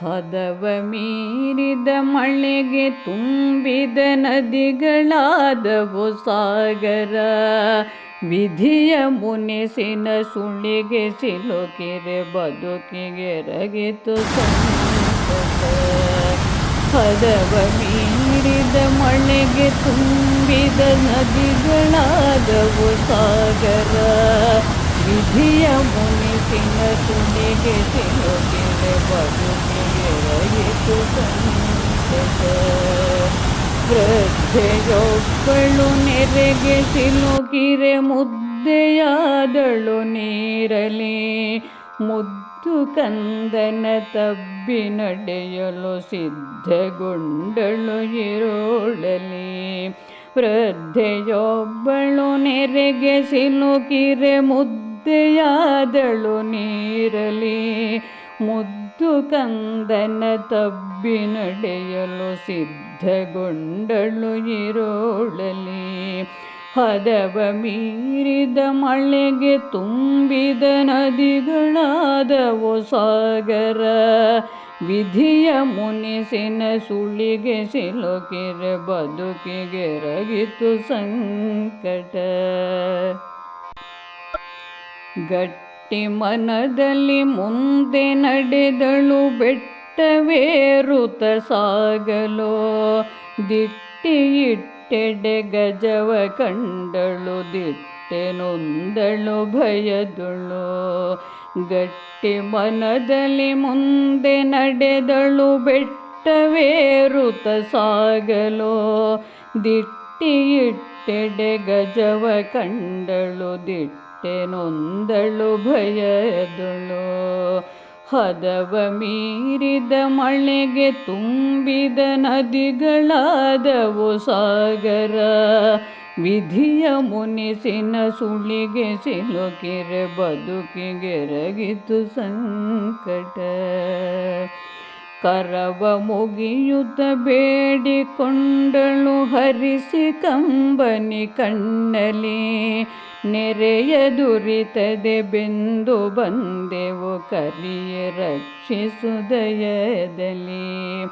ಹದವ ಮೀರಿದ ಮಳೆಗೆ ತುಂಬಿದ ನದಿಗಳಾದವು ಸಾಗರ. ವಿಧಿಯ ಮುನಿಸಿನ ಸುಳಿಗೆ ಸಿಲುಕಿರೆ ಬದುಕಿಗೆ ರಗಿತು ಸಂಕಟ. ಹದವ ಮೀರಿದ ಮಳೆಗೆ ತುಂಬಿದ ನದಿಗಳಾದವು ಸಾಗರ. ವಿಧಿಯ ಮುನಿಸಿನ ಸುಳಿಗೆ ಸಿಲುಕಿರೆ ಬದುಕಿಗೆ ರಗಿತು ಸಂಕಟ. ವೃದ್ಧೆಯೊಬ್ಬಳು ನೆರೆಗೆ ಸಿಲುಕಿರೆ ಮುದ್ದೆಯಾದಳು ನೀರಲಿ. ಮುದ್ದು ಕಂದನ ತಬ್ಬಿ ನಡೆಯಲು ಸಿದ್ಧಗೊಂಡಳು ಇರೋಳಲಿ. ವೃದ್ಧೆಯೊಬ್ಬಳು ನೆರೆಗೆ ಸಿಲುಕಿರೆ ಮುದ್ದೆಯಾದಳು ನೀರಲಿ. ಮುದ್ದು ಕಂದನ ತಬ್ಬಿ ನಡೆಯಲು ಸಿದ್ಧಗೊಂಡಳು ಇರೋಳಲಿ. ಹದವ ಮೀರಿದ ಮಳೆಗೆ ತುಂಬಿದ ನದಿಗಳಾದವು ಸಾಗರ. ವಿಧಿಯ ಮುನಿಸಿನ ಸುಳಿಗೆ ಸಿಲುಕಿರೆ ಬದುಕಿಗೆ ರಗಿತು ಸಂಕಟ. ಗಟ್ಟಿ ಮನದಲ್ಲಿ ಮುಂದೆ ನಡೆದಳು ಬೆಟ್ಟವೇರುತ ಸಾಗಲು. ದಿಟ್ಟಿಯಿಟ್ಟೆಡೆ ಗಜವ ಕಂಡಳು ದಿಟ್ಟೆ ನೊಂದಳು ಭಯದಳು. ಗಟ್ಟಿ ಮನದಲ್ಲಿ ಮುಂದೆ ನಡೆದಳು ಬೆಟ್ಟವೇರುತ ಸಾಗಲು. ದಿಟ್ಟಿಯಿಟ್ಟೆಡೆ ಗಜವ ಕಂಡಳು ದಿಟ್ಟೆ ನೊಂದಳು ಭಯದಳು. ಹದವ ಮೀರಿದ ಮಳೆಗೆ ತುಂಬಿದ ನದಿಗಳಾದವು ಸಾಗರ. ವಿಧಿಯ ಮುನಿಸಿನ ಸುಳಿಗೆ ಸಿಲುಕಿರೆ ಬದುಕಿಗೆ ರಗಿತು ಸಂಕಟ. ಕರವ ಮುಗಿಯುತ್ತ ಬೇಡಿಕೊಂಡಳು ಹರಿಸಿ ಕಂಬನಿ ಕಣ್ಣಲಿ. ನೆರೆಯ ದುರಿತದೆ ಬೆಂದು ಬಂದೆವು ಕರಿಯ ರಕ್ಷಿಸು ದಯದಲ್ಲಿ.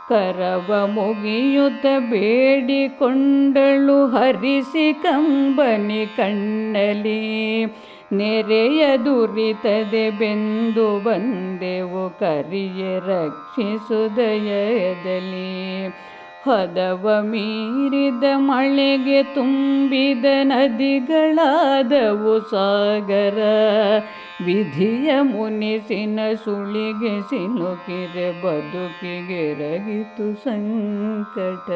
ಕರವ ಮುಗಿಯುತ್ತ ಬೇಡಿಕೊಂಡಳು ಹರಿಸಿ ಕಂಬನಿ ಕಣ್ಣಲಿ. ನೆರೆಯ ದುರಿತದೆ ಬೆಂದು ಬಂದೆವು ಕರಿಯ ರಕ್ಷಿಸು ದಯದಲ್ಲಿ. ಹದವ ಮೀರಿದ ಮಳೆಗೆ ತುಂಬಿದ ನದಿಗಳಾದವು ಸಾಗರ. ವಿಧಿಯ ಮುನಿಸಿನ ಸುಳಿಗೆ ಸಿಲುಕಿರೆ ಬದುಕಿಗೆ ರಗಿತು ಸಂಕಟ.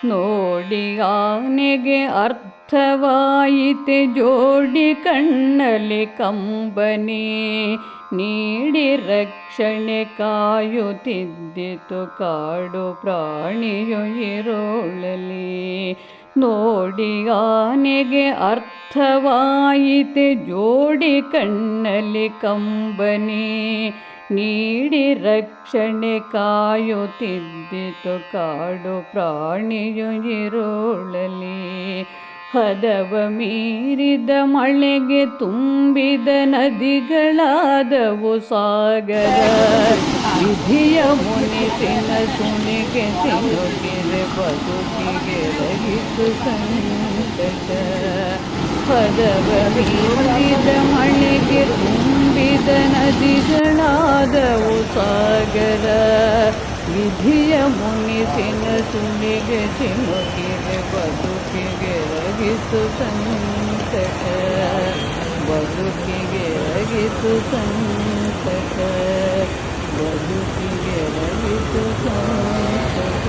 ನೋಡಿ ಆನೆಗೆ ಅರ್ಥವಾಯಿತೆ ಜೋಡಿ ಕಣ್ಣಲ್ಲಿ ಕಂಬನಿ. ನೀಡಿ ರಕ್ಷಣೆ ಕಾಯುತ್ತಿದ್ದಿತು ಕಾಡು ಪ್ರಾಣಿಯು ಇರೋಳಲಿ. ನೋಡಿ ಆನೆಗೆ ಅರ್ಥವಾಯಿತೆ ಜೋಡಿ ಕಣ್ಣಲ್ಲಿ ಕಂಬನಿ. ನೀಡಿ ರಕ್ಷಣೆ ಕಾಯುತ್ತಿದ್ದಿತು ಕಾಡು ಪ್ರಾಣಿಯು ಇರೋಳಲಿ. ಹದವ ಮೀರಿದ ಮಳೆಗೆ ತುಂಬಿದ ನದಿಗಳಾದವು ಸಾಗರ. ವಿಧಿಯ ಮುನಿಸಿನ ಸುಳಿಗೆ ಸಿಲುಕಿರೆ ಬದುಕಿಗೆ ರಗಿತು ಸಂಕಟ. ಹದವ ಮೀರಿದ ಮಳೆಗೆ ತುಂಬಿದ ನದಿಗಳಾದವು ಸಾಗರ. ವಿಧಿಯ ಮುನಿಸಿನ ಸುಳಿಗೆ ಸಿಲುಕಿರೆ ಬದುಕಿಗೆ ರಗಿತು ಸಂಕಟ. ಬದುಕಿಗೆ ರಗಿತು ಸಂಕಟ. ಬದುಕಿಗೆ ರಗಿತು ಸಂಕಟ.